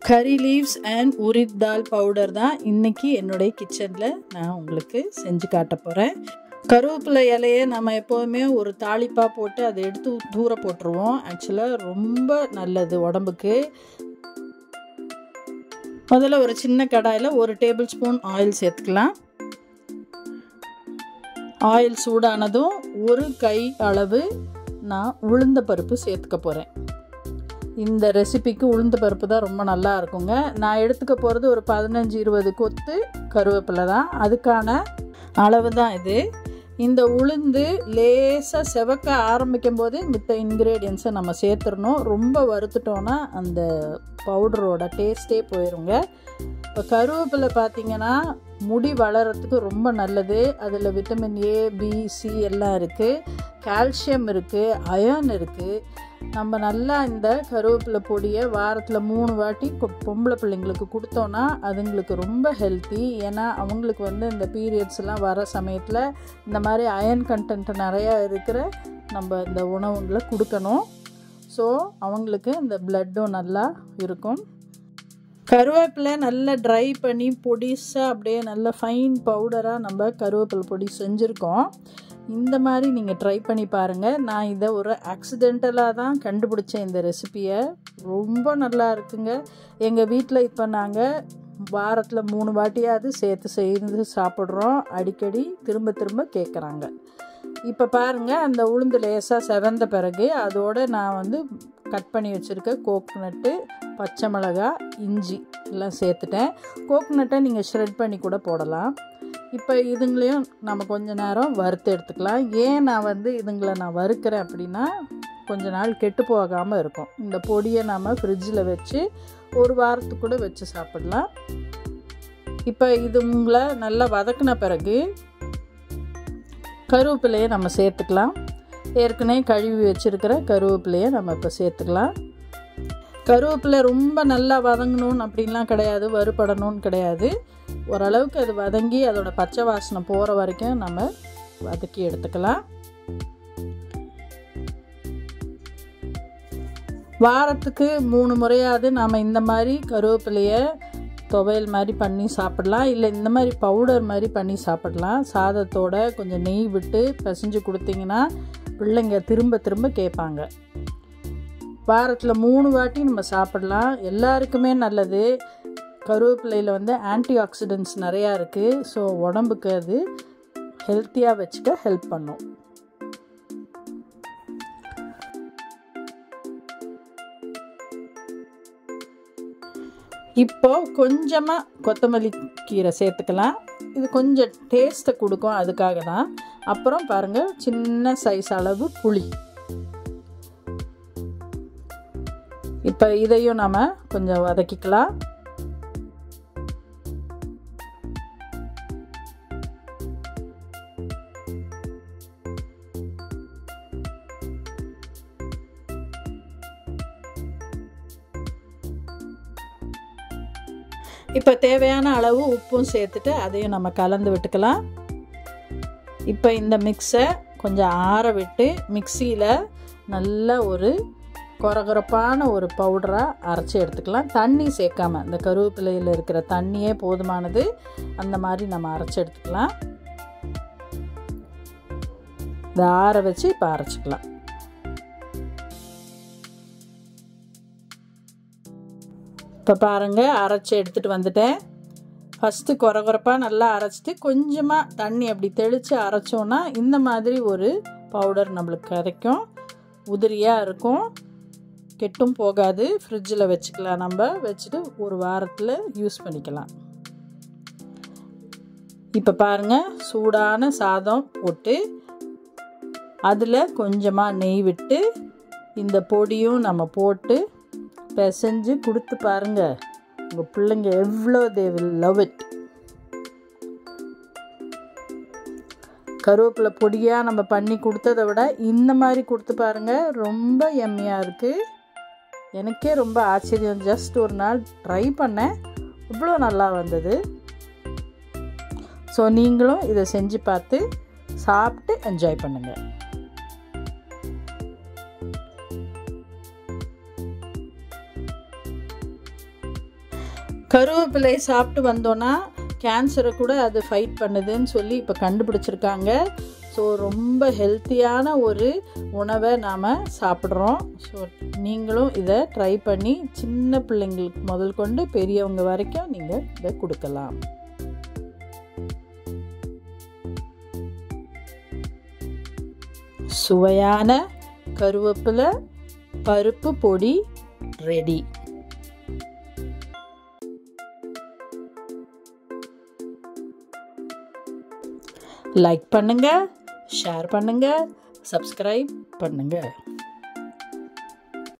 கறி leaves and urad dal powder தான் இன்றைக்கி என்னுடைய கிச்சனில் நான் உங்களுக்கு செஞ்சு காட்ட போகிறேன். கருவேப்பிலை இலையை நம்ம எப்போதுமே ஒரு தாளிப்பாக போட்டு அதை எடுத்து தூர போட்டுருவோம். ஆக்சுவலாக ரொம்ப நல்லது உடம்புக்கு. முதல்ல ஒரு சின்ன கடாயில் 1 டேபிள் ஸ்பூன் ஆயில் சேர்த்துக்கலாம். ஆயில் சூடானதும் 1 கை அளவு நான் உளுந்த பருப்பு சேர்த்துக்க போகிறேன். இந்த ரெசிபிக்கு உளுந்த பருப்பு தான் ரொம்ப நல்லா இருக்குங்க. நான் எடுத்துக்க போகிறது ஒரு 15-20 கொத்து கருவேப்பிலை தான். அதுக்கான அளவு தான் இது. இந்த உளுந்து லேசாக செவக்க ஆரம்பிக்கும் போது மித்த இன்க்ரீடியன்ஸை நம்ம சேர்த்துடணும். ரொம்ப வறுத்துட்டோன்னா அந்த பவுடரோட டேஸ்ட்டே போயிடுங்க. இப்போ கருவேப்பிலை பார்த்திங்கன்னா முடி வளர்கிறதுக்கு ரொம்ப நல்லது. அதில் விட்டமின் A, B, C எல்லாம் இருக்குது. கால்சியம் இருக்குது, அயர்ன் இருக்குது. நம்ம நல்லா இந்த கருவேப்பிலை பொடியை வாரத்தில் 3 வாட்டி பொம்பளை பிள்ளைங்களுக்கு கொடுத்தோன்னா அதுங்களுக்கு ரொம்ப ஹெல்த்தி. ஏன்னா அவங்களுக்கு இந்த பீரியட்ஸ்லாம் வர சமயத்தில் இந்த மாதிரி அயர்ன் கண்டென்ட் நிறையா இருக்கிற நம்ம இந்த உணவுங்களை கொடுக்கணும். ஸோ அவங்களுக்கு இந்த பிளட்டும் நல்லா இருக்கும். கருவேப்பிலை நல்லா ட்ரை பண்ணி பொடிசாக அப்படியே நல்லா ஃபைன் பவுடராக நம்ம கருவேப்பிலை பொடி செஞ்சுருக்கோம். இந்த மாதிரி நீங்கள் ட்ரை பண்ணி பாருங்கள். நான் இதை ஒரு ஆக்சிடென்டலாக தான் கண்டுபிடிச்சேன் இந்த ரெசிப்பியை. ரொம்ப நல்லா இருக்குங்க. எங்கள் வீட்டில் இப்போ நாங்கள் வாரத்தில் 3 வாட்டியாவது சேர்த்து செய்து சாப்பிட்றோம். அடிக்கடி திரும்ப கேட்குறாங்க. இப்போ பாருங்கள், அந்த உளுந்து லேசாக செவந்த பிறகு அதோடு நான் கட் பண்ணி வச்சுருக்க கோகனட்டு, பச்சை மிளகாய், இஞ்சி எல்லாம் சேர்த்துட்டேன். கோகனட்டை நீங்கள் ஷ்ரெட் பண்ணி கூட போடலாம். இப்போ இதுங்களையும் நம்ம கொஞ்ச நேரம் வறுத்து எடுத்துக்கலாம். ஏன் நான் இதுங்களை வறுக்கிறேன் அப்படின்னா கொஞ்ச நாள் கெட்டு போகாமல் இருக்கும். இந்த பொடியை நம்ம ஃப்ரிட்ஜில் வச்சு 1 வாரத்துக்கு கூட வச்சு சாப்பிடலாம். இப்போ இதுங்களை நல்லா வதக்கின பிறகு கருவேப்பிலையை நம்ம சேர்த்துக்கலாம். ஏற்கனவே கழுவி வச்சுருக்கிற கருவேப்பிலையை நம்ம இப்போ சேர்த்துக்கலாம். கருவேப்பிலை ரொம்ப நல்லா வதங்கணும்னு அப்படின்லாம் கிடையாது, வறுபடணும்னு கிடையாது. ஓரளவுக்கு அது வதங்கி அதோட பச்சை வாசனை போகிற வரைக்கும் நம்ம வதக்கி எடுத்துக்கலாம். வாரத்துக்கு 3 முறையாவது நாம் இந்த மாதிரி கருவேப்பிலையை துவையல் மாதிரி பண்ணி சாப்பிடலாம். இல்லை இந்த மாதிரி பவுடர் மாதிரி பண்ணி சாப்பிடலாம். சாதத்தோட கொஞ்சம் நெய் விட்டு பிசைஞ்சு கொடுத்தீங்கன்னா பிள்ளைங்க திரும்ப கேட்பாங்க. வாரத்தில் 3 வாட்டி நம்ம சாப்பிடலாம். எல்லாருக்குமே நல்லது. கருவேப்பிலையில் ஆன்டி ஆக்சிடென்ட்ஸ் நிறையா இருக்குது. ஸோ உடம்புக்கு அது ஹெல்த்தியாக வச்சுக்க ஹெல்ப் பண்ணும். இப்போ கொஞ்சமாக கொத்தமல்லி கீரை சேர்த்துக்கலாம். இது கொஞ்சம் டேஸ்ட்டை கொடுக்கும், அதுக்காக தான். அப்புறம் பாருங்கள், சின்ன சைஸ் அளவு புளி. இப்போ இதையும் நம்ம கொஞ்சம் வதக்கிக்கலாம். இப்போ தேவையான அளவு உப்பும் சேர்த்துட்டு அதையும் நம்ம கலந்து விட்டுக்கலாம். இப்போ இந்த மிக்ஸை கொஞ்சம் ஆற விட்டு மிக்சியில் நல்ல ஒரு கொரகொரப்பான ஒரு பவுடராக அரைச்சி எடுத்துக்கலாம். தண்ணி சேர்க்காம, இந்த கருவேப்பிலையில் இருக்கிற தண்ணியே போதுமானது. அந்த மாதிரி நம்ம அரைச்சி எடுத்துக்கலாம். இதை ஆற வச்சு இப்போ அரைச்சிக்கலாம். இப்போ பாருங்கள், அரைச்சி எடுத்துகிட்டு வந்துட்டேன். ஃபஸ்ட்டு கொரகொரப்பாக நல்லா அரைச்சிட்டு கொஞ்சமாக தண்ணி அப்படி தெளித்து அரைச்சோன்னா இந்த மாதிரி ஒரு பவுடர் நம்மளுக்கு கிடைக்கும். உதிரியாக இருக்கும், கெட்டும் போகாது. ஃப்ரிட்ஜில் வச்சுக்கலாம். நம்ம வச்சுட்டு 1 வாரத்தில் யூஸ் பண்ணிக்கலாம். இப்போ பாருங்கள், சூடான சாதம் போட்டு அதில் கொஞ்சமாக நெய் விட்டு இந்த பொடியும் நம்ம போட்டு பிசைஞ்சு கொடுத்து பாருங்கள். உங்கள் பிள்ளைங்க எவ்வளோ they will love it. கருவேப்பிலை பொடியாக நம்ம பண்ணி கொடுத்ததை விட இந்த மாதிரி கொடுத்து பாருங்கள், ரொம்ப எம்மியாக இருக்குது. எனக்கே ரொம்ப ஆச்சரியம். ஜஸ்ட் ஒரு நாள் ட்ரை பண்ணேன், இவ்வளோ நல்லா வந்தது. ஸோ நீங்களும் இதை செஞ்சு பார்த்து சாப்பிட்டு என்ஜாய் பண்ணுங்கள். கருவேப்பிலை சாப்பிட்டு வந்தோன்னா கேன்சரை கூட அது ஃபைட் பண்ணுதுன்னு சொல்லி இப்போ கண்டுபிடிச்சிருக்காங்க. ஸோ ரொம்ப ஹெல்த்தியான ஒரு உணவை நாம் சாப்பிட்றோம். ஸோ நீங்களும் இதை ட்ரை பண்ணி சின்ன பிள்ளைங்களுக்கு முதல் கொண்டு பெரியவங்க வரைக்கும் நீங்கள் இதை கொடுக்கலாம். சுவையான கருவேப்பிலை பருப்பு பொடி ரெடி. லைக் பண்ணுங்க, ஷேர் பண்ணுங்க, சப்ஸ்கிரைப் பண்ணுங்க.